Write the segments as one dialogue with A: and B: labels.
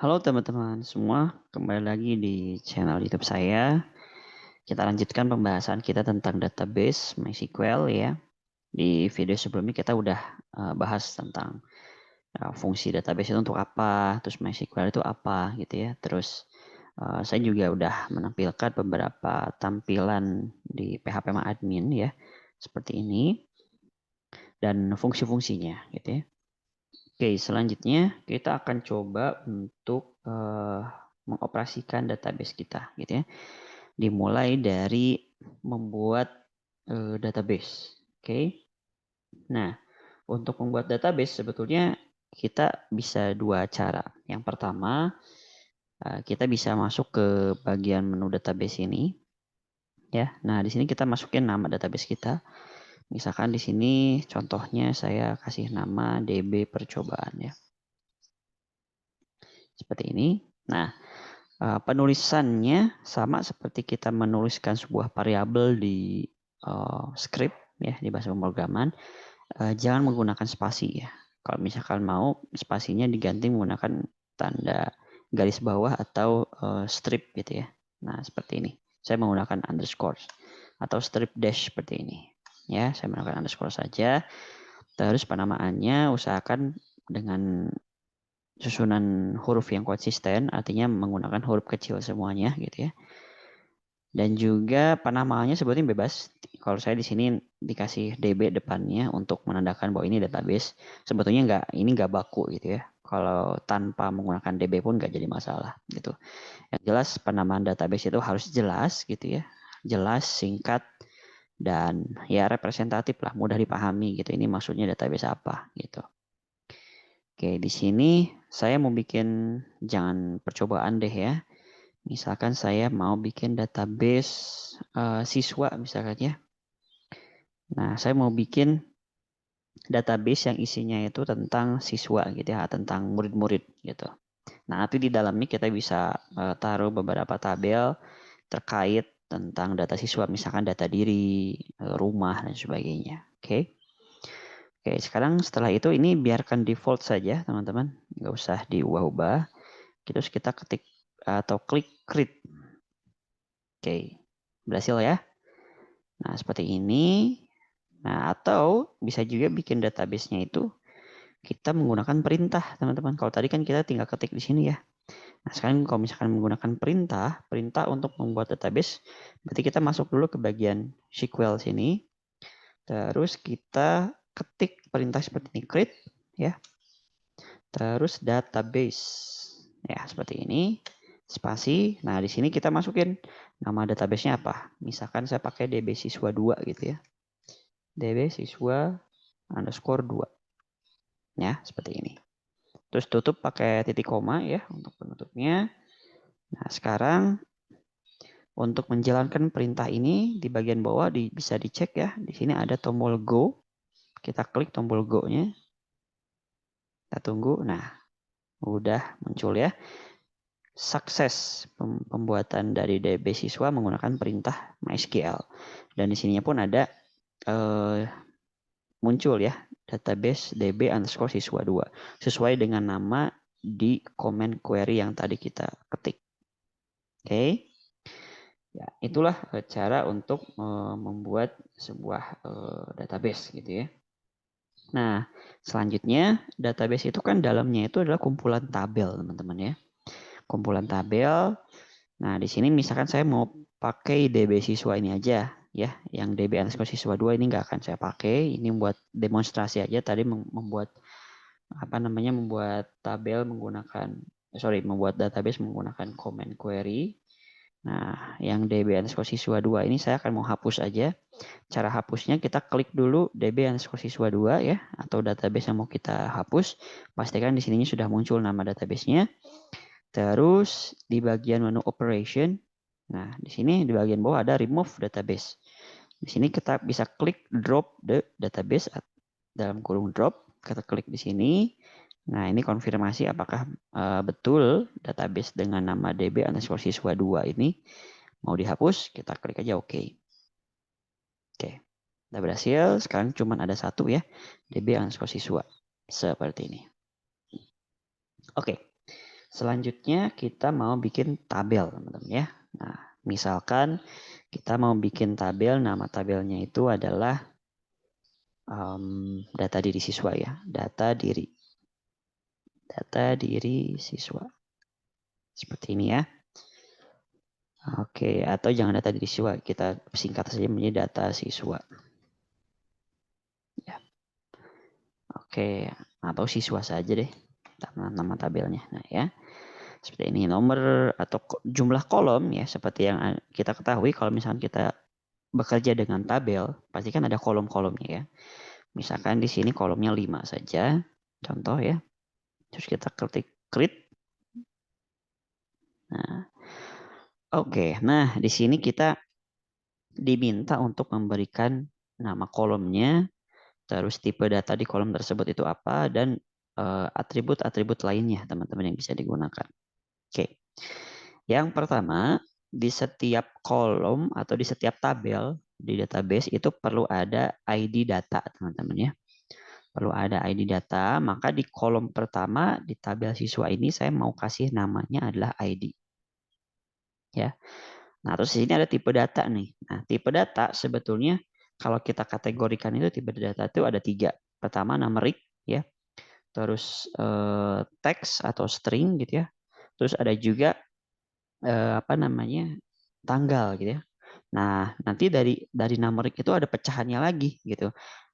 A: Halo teman-teman semua, kembali lagi di channel YouTube saya. Kita lanjutkan pembahasan kita tentang database MySQL ya. Di video sebelumnya kita udah bahas tentang fungsi database itu untuk apa, terus MySQL itu apa gitu ya. Terus saya juga udah menampilkan beberapa tampilan di PHP-admin ya, seperti ini dan fungsi-fungsinya gitu ya. Oke, selanjutnya kita akan coba untuk mengoperasikan database kita, gitu ya. Dimulai dari membuat database. Oke. Nah, untuk membuat database sebetulnya kita bisa dua cara. Yang pertama, kita bisa masuk ke bagian menu database ini, ya. Nah, di sini kita masukin nama database kita. Misalkan di sini contohnya saya kasih nama DB percobaan ya. Seperti ini. Nah, penulisannya sama seperti kita menuliskan sebuah variabel di script ya di bahasa pemrograman. Jangan menggunakan spasi ya. Kalau misalkan mau spasinya diganti menggunakan tanda garis bawah atau strip gitu ya. Nah seperti ini. Saya menggunakan underscore atau strip dash seperti ini. Ya, saya menggunakan underscore saja. Terus penamaannya usahakan dengan susunan huruf yang konsisten, artinya menggunakan huruf kecil semuanya gitu ya. Dan juga penamaannya sebetulnya bebas. Kalau saya di sini dikasih DB depannya untuk menandakan bahwa ini database. Sebetulnya ini nggak baku gitu ya. Kalau tanpa menggunakan DB pun nggak jadi masalah gitu. Yang jelas penamaan database itu harus jelas gitu ya. Jelas, singkat, dan ya representatif lah, mudah dipahami gitu. Ini maksudnya database apa gitu. Oke, di sini saya mau bikin, jangan percobaan deh ya. Misalkan saya mau bikin database siswa misalkan ya. Nah, saya mau bikin database yang isinya itu tentang siswa gitu ya, tentang murid-murid gitu. Nah, nanti di dalamnya kita bisa taruh beberapa tabel terkait tentang data siswa, misalkan data diri, rumah, dan sebagainya. Oke. Oke, sekarang setelah itu ini biarkan default saja, teman-teman. Nggak usah diubah-ubah. Terus kita ketik atau klik create. Oke, berhasil ya. Nah, seperti ini. Nah, atau bisa juga bikin database-nya itu kita menggunakan perintah, teman-teman. Kalau tadi kan kita tinggal ketik di sini ya. Nah, sekarang kalau misalkan menggunakan perintah untuk membuat database, berarti kita masuk dulu ke bagian SQL sini. Terus kita ketik perintah seperti ini, create ya. Terus database. Ya, seperti ini. Spasi. Nah, di sini kita masukin nama database-nya apa. Misalkan saya pakai DB siswa 2 gitu ya. DB siswa underscore 2. Ya, seperti ini. Terus tutup pakai titik koma ya untuk penutupnya. Nah, sekarang untuk menjalankan perintah ini di bagian bawah bisa dicek ya. Di sini ada tombol go. Kita klik tombol go-nya. Kita tunggu. Nah, udah muncul ya. Sukses pembuatan dari DB siswa menggunakan perintah MySQL. Dan di sininya pun ada muncul ya database DB underscore siswa 2 sesuai dengan nama di comment query yang tadi kita ketik. Oke. Ya, itulah cara untuk membuat sebuah database gitu ya. Nah, selanjutnya database itu kan dalamnya itu adalah kumpulan tabel, teman-teman ya. Kumpulan tabel. Nah, di sini misalkan saya mau pakai DB siswa ini aja ya, yang DB underscore siswa 2 ini nggak akan saya pakai. Ini buat demonstrasi aja tadi membuat membuat tabel menggunakan membuat database menggunakan comment query. Nah, yang DB underscore siswa 2 ini saya akan mau hapus aja. Cara hapusnya kita klik dulu DB underscore siswa 2 ya, atau database yang mau kita hapus. Pastikan di sininya sudah muncul nama database-nya. Terus di bagian menu operation, nah di sini di bagian bawah ada remove database. Di sini kita bisa klik drop the database dalam kurung drop. Kita klik di sini. Nah, ini konfirmasi apakah betul database dengan nama DB underscore siswa 2 ini mau dihapus. Kita klik aja OK. Oke, udah berhasil. Sekarang cuma ada satu ya, DB underscore siswa. Seperti ini. Oke, Selanjutnya kita mau bikin tabel, teman-teman ya. Nah, misalkan kita mau bikin tabel, nama tabelnya itu adalah data diri siswa ya, data diri siswa. Seperti ini ya. Oke, atau jangan data diri siswa, kita singkat saja menjadi data siswa. Ya. Oke, atau siswa saja deh nama tabelnya. Nah ya. Seperti ini, nomor atau jumlah kolom ya, seperti yang kita ketahui kalau misalkan kita bekerja dengan tabel, pasti kan ada kolom-kolomnya ya. Misalkan di sini kolomnya 5 saja, contoh ya. Terus kita klik create. Nah, oke. Nah, di sini kita diminta untuk memberikan nama kolomnya, terus tipe data di kolom tersebut itu apa, dan atribut-atribut lainnya teman-teman yang bisa digunakan. Oke. Yang pertama, di setiap kolom atau di setiap tabel di database itu perlu ada ID data, teman-teman ya. Perlu ada ID data, maka di kolom pertama di tabel siswa ini saya mau kasih namanya adalah ID. Ya. Nah, terus di sini ada tipe data nih. Nah, tipe data sebetulnya kalau kita kategorikan itu tipe data itu ada 3. Pertama numerik ya. Terus teks atau string gitu ya. Terus ada juga tanggal gitu ya. Nah, nanti dari numerik itu ada pecahannya lagi gitu.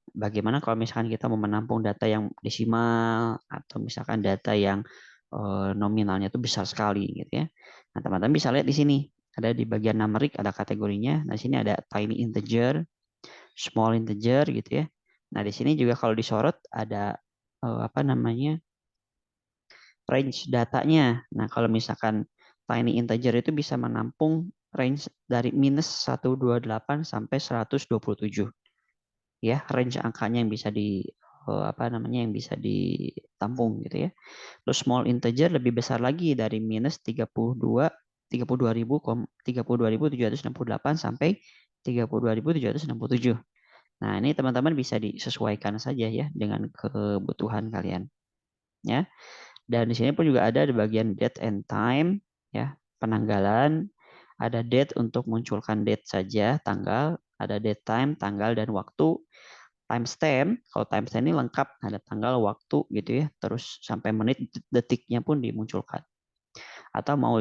A: Bagaimana kalau misalkan kita mau menampung data yang desimal atau misalkan data yang nominalnya itu besar sekali gitu ya. Nah, teman-teman bisa lihat di sini ada di bagian numerik ada kategorinya. Nah, di sini ada tiny integer, small integer gitu ya. Nah, di sini juga kalau disorot ada range datanya. Nah, kalau misalkan tiny integer itu bisa menampung range dari -128 sampai 127. Ya, range angkanya yang bisa yang bisa ditampung gitu ya. Terus small integer lebih besar lagi dari -32.768 sampai 32.767. Nah, ini teman-teman bisa disesuaikan saja ya dengan kebutuhan kalian. Ya. Dan di sini pun juga ada di bagian date and time ya, penanggalan, ada date untuk munculkan date saja, tanggal, ada date time, tanggal dan waktu, timestamp. Kalau timestamp ini lengkap, ada tanggal, waktu gitu ya, terus sampai menit, detiknya pun dimunculkan. Atau mau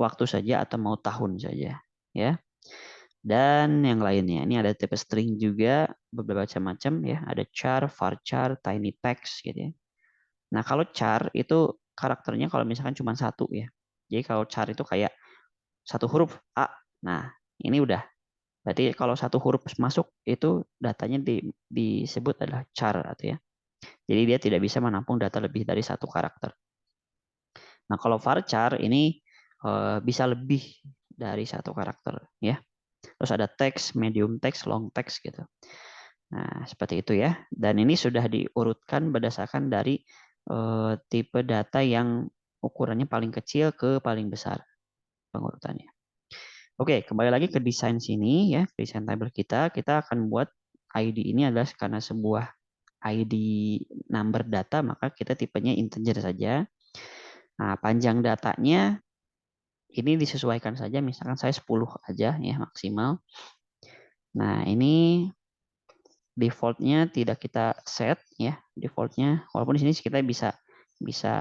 A: waktu saja atau mau tahun saja, ya. Dan yang lainnya, ini ada tipe string juga, beberapa macam-macam ya, ada char, varchar, tiny text gitu ya. Nah, kalau char itu karakternya kalau misalkan cuma satu ya. Jadi kalau char itu kayak satu huruf A. Nah, ini udah. Berarti kalau satu huruf masuk itu datanya disebut adalah char atau ya. Jadi dia tidak bisa menampung data lebih dari satu karakter. Nah, kalau varchar ini bisa lebih dari satu karakter ya. Terus ada teks, medium teks, long teks gitu. Nah, seperti itu ya. Dan ini sudah diurutkan berdasarkan dari tipe data yang ukurannya paling kecil ke paling besar pengurutannya. Oke, kembali lagi ke desain sini ya, desain tabel kita. Kita akan buat ID ini adalah karena sebuah ID number data, maka kita tipenya integer saja. Nah, panjang datanya ini disesuaikan saja, misalkan saya 10 aja ya maksimal. Nah, ini defaultnya tidak kita set ya, defaultnya walaupun di sini kita bisa bisa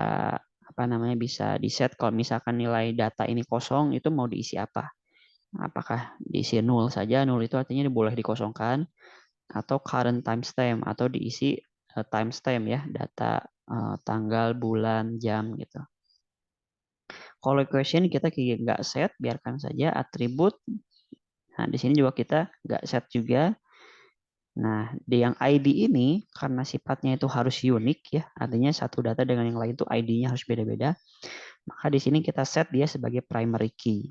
A: bisa di set kalau misalkan nilai data ini kosong itu mau diisi apa, apakah diisi nol saja, nol itu artinya boleh dikosongkan, atau current timestamp atau diisi timestamp ya, data tanggal, bulan, jam gitu. Kalau equation kita nggak set, biarkan saja atribut. Nah, di sini juga kita nggak set juga. Nah, di yang ID ini karena sifatnya itu harus unik ya, artinya satu data dengan yang lain itu ID-nya harus beda-beda. Maka di sini kita set dia sebagai primary key.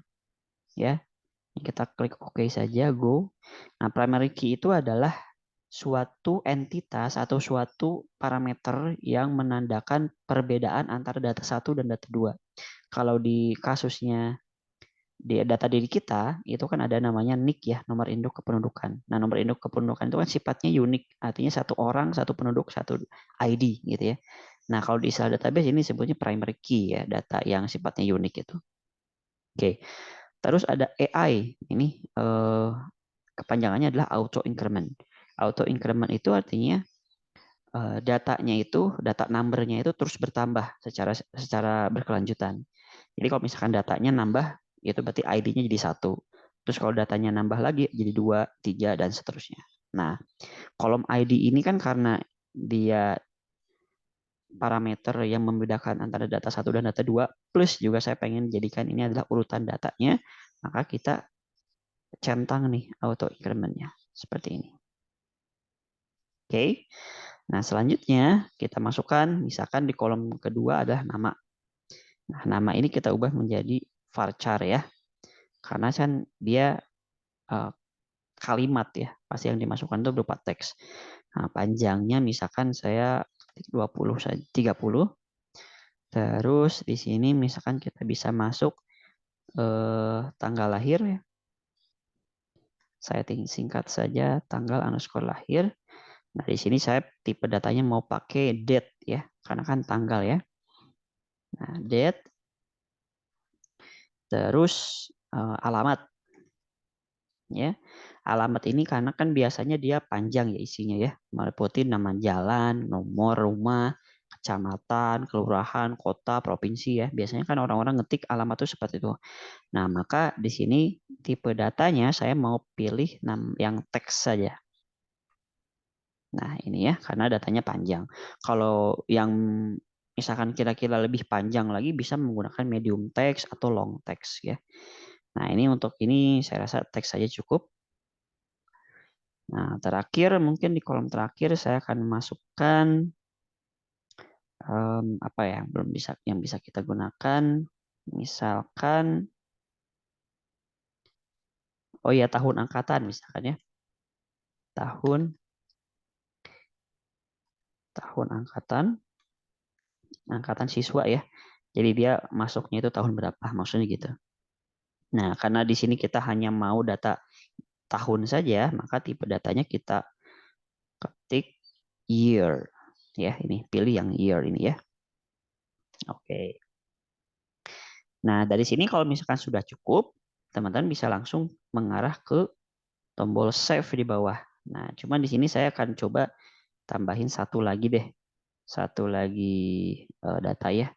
A: Ya. Kita klik OK saja, go. Nah, primary key itu adalah suatu entitas atau suatu parameter yang menandakan perbedaan antara data satu dan data dua. Kalau di kasusnya di data diri kita itu kan ada namanya NIK ya, nomor induk kependudukan. Nah, nomor induk kependudukan itu kan sifatnya unik, artinya satu orang, satu penduduk, satu ID gitu ya. Nah, kalau di istilah database ini sebutnya primary key ya, data yang sifatnya unik itu. Oke. Terus ada AI. Ini kepanjangannya adalah auto increment. Auto increment itu artinya datanya itu, data number-nya itu terus bertambah secara berkelanjutan. Jadi kalau misalkan datanya nambah, itu berarti ID-nya jadi 1. Terus kalau datanya nambah lagi jadi 2, 3, dan seterusnya. Nah, kolom ID ini kan karena dia parameter yang membedakan antara data 1 dan data 2, plus juga saya pengen jadikan ini adalah urutan datanya, maka kita centang nih auto increment-nya seperti ini. Oke. Nah, selanjutnya kita masukkan, misalkan di kolom kedua adalah nama. Nah, nama ini kita ubah menjadi varchar ya. Karena kan dia kalimat ya, pasti yang dimasukkan itu berupa teks. Nah, panjangnya misalkan saya 20 saja, 30. Terus di sini misalkan kita bisa masuk tanggal lahir ya. Saya singkat saja tanggal underscore lahir. Nah, di sini saya tipe datanya mau pakai date ya, karena kan tanggal ya. Nah, date. Terus alamat ya. Alamat ini karena kan biasanya dia panjang ya isinya ya, meliputi nama jalan, nomor rumah, kecamatan, kelurahan, kota, provinsi ya. Biasanya kan orang-orang ngetik alamat itu seperti itu. Nah, maka di sini tipe datanya saya mau pilih yang teks saja. Nah, ini ya, karena datanya panjang. Kalau yang misalkan kira-kira lebih panjang lagi bisa menggunakan medium text atau long text ya. Nah, ini untuk ini saya rasa teks saja cukup. Nah, terakhir mungkin di kolom terakhir saya akan masukkan apa ya yang bisa kita gunakan. Misalkan, oh ya tahun angkatan misalkan ya, tahun angkatan siswa ya. Jadi dia masuknya itu tahun berapa maksudnya gitu. Nah, karena di sini kita hanya mau data tahun saja, maka tipe datanya kita ketik year. Ya, ini pilih yang year ini ya. Oke. Nah, dari sini kalau misalkan sudah cukup, teman-teman bisa langsung mengarah ke tombol save di bawah. Nah, cuman di sini saya akan coba tambahin satu lagi deh. Satu lagi data ya.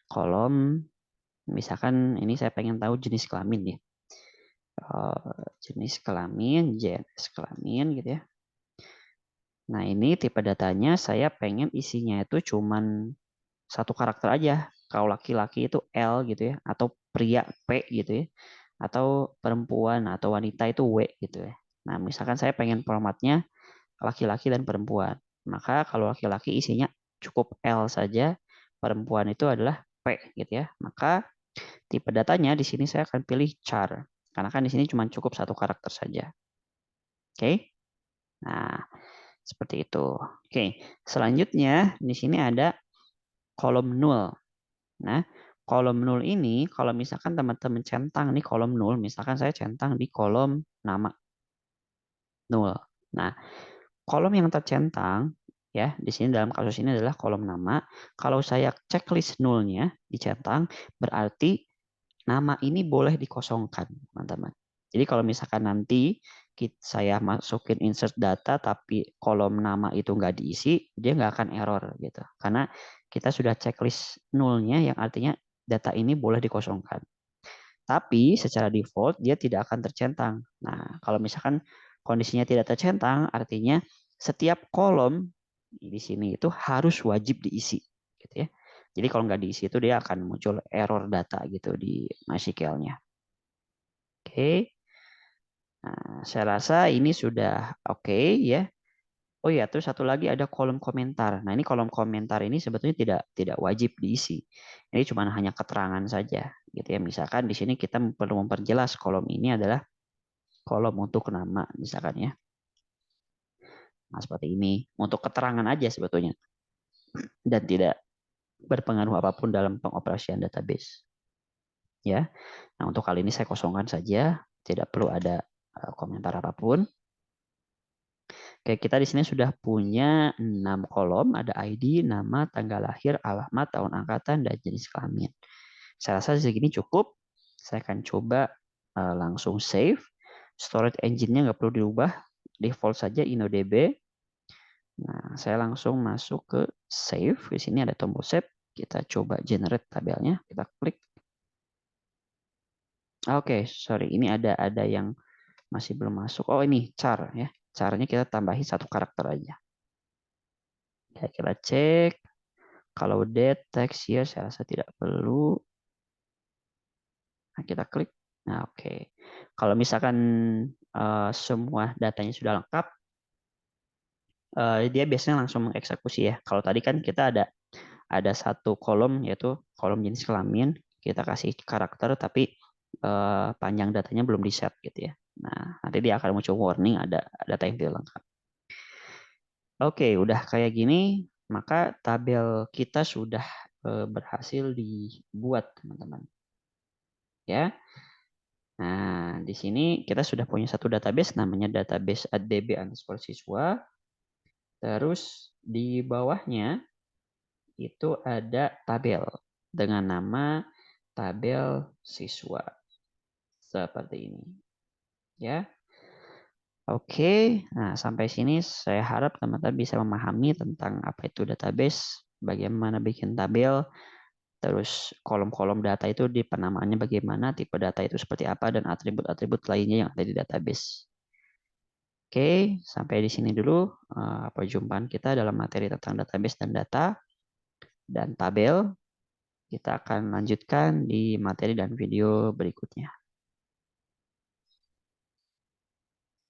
A: Kolom, misalkan ini saya pengen tahu jenis kelamin ya. Jenis kelamin, jenis kelamin gitu ya. Nah, ini tipe datanya saya pengen isinya itu cuman satu karakter aja. Kalau laki-laki itu L gitu ya, atau pria P gitu ya, atau perempuan atau wanita itu W gitu ya. Nah, misalkan saya pengen formatnya laki-laki dan perempuan. Maka kalau laki-laki isinya cukup L saja, perempuan itu adalah P gitu ya. Maka tipe datanya di sini saya akan pilih char. Karena kan di sini cuma cukup satu karakter saja. Oke. Nah, seperti itu. Oke, selanjutnya di sini ada kolom null. Nah, kolom null ini kalau misalkan teman-teman centang nih kolom null, misalkan saya centang di kolom nama null. Nah, kolom yang tercentang ya di sini dalam kasus ini adalah kolom nama. Kalau saya checklist nullnya dicentang, berarti nama ini boleh dikosongkan, teman-teman. Jadi kalau misalkan nanti saya masukin insert data tapi kolom nama itu nggak diisi, dia nggak akan error gitu. Karena kita sudah checklist nullnya yang artinya data ini boleh dikosongkan. Tapi secara default dia tidak akan tercentang. Nah, kalau misalkan kondisinya tidak tercentang, artinya setiap kolom di sini itu harus wajib diisi, gitu ya. Jadi kalau nggak diisi itu dia akan muncul error data gitu di MySQL-nya. Oke. Nah, saya rasa ini sudah oke ya. Oh ya, terus satu lagi ada kolom komentar. Nah, ini kolom komentar ini sebetulnya tidak wajib diisi. Ini cuma hanya keterangan saja, gitu ya. Misalkan di sini kita perlu memperjelas kolom ini adalah kolom untuk nama, misalkan ya. Nah, seperti ini untuk keterangan aja sebetulnya dan tidak berpengaruh apapun dalam pengoperasian database. Ya. Nah, untuk kali ini saya kosongkan saja, tidak perlu ada komentar apapun. Oke, kita di sini sudah punya 6 kolom, ada ID, nama, tanggal lahir, alamat, tahun angkatan, dan jenis kelamin. Saya rasa segini cukup. Saya akan coba langsung save. Storage engine-nya nggak perlu dirubah, default saja InnoDB. Nah, saya langsung masuk ke save. Di sini ada tombol save. Kita coba generate tabelnya. Kita klik. Oke, sorry, ini ada yang masih belum masuk. Oh, ini char ya. Caranya kita tambahin 1 karakter aja. Ya, kita cek. Kalau date, text, year, saya rasa tidak perlu. Nah, kita klik. Nah, oke. Kalau misalkan semua datanya sudah lengkap, dia biasanya langsung mengeksekusi ya. Kalau tadi kan kita ada 1 kolom, yaitu kolom jenis kelamin. Kita kasih karakter, tapi panjang datanya belum di set gitu ya. Nah, nanti dia akan muncul warning ada data yang tidak lengkap. Oke, udah kayak gini, maka tabel kita sudah berhasil dibuat, teman-teman. Ya. Nah, di sini kita sudah punya 1 database, namanya database @db_siswa. Terus di bawahnya itu ada tabel dengan nama tabel siswa. Seperti ini. Ya. Oke, nah sampai sini saya harap teman-teman bisa memahami tentang apa itu database, bagaimana bikin tabel, terus kolom-kolom data itu di penamaannya bagaimana, tipe data itu seperti apa, dan atribut-atribut lainnya yang ada di database. Oke, sampai di sini dulu perjumpaan kita dalam materi tentang database dan data dan tabel. Kita akan lanjutkan di materi dan video berikutnya.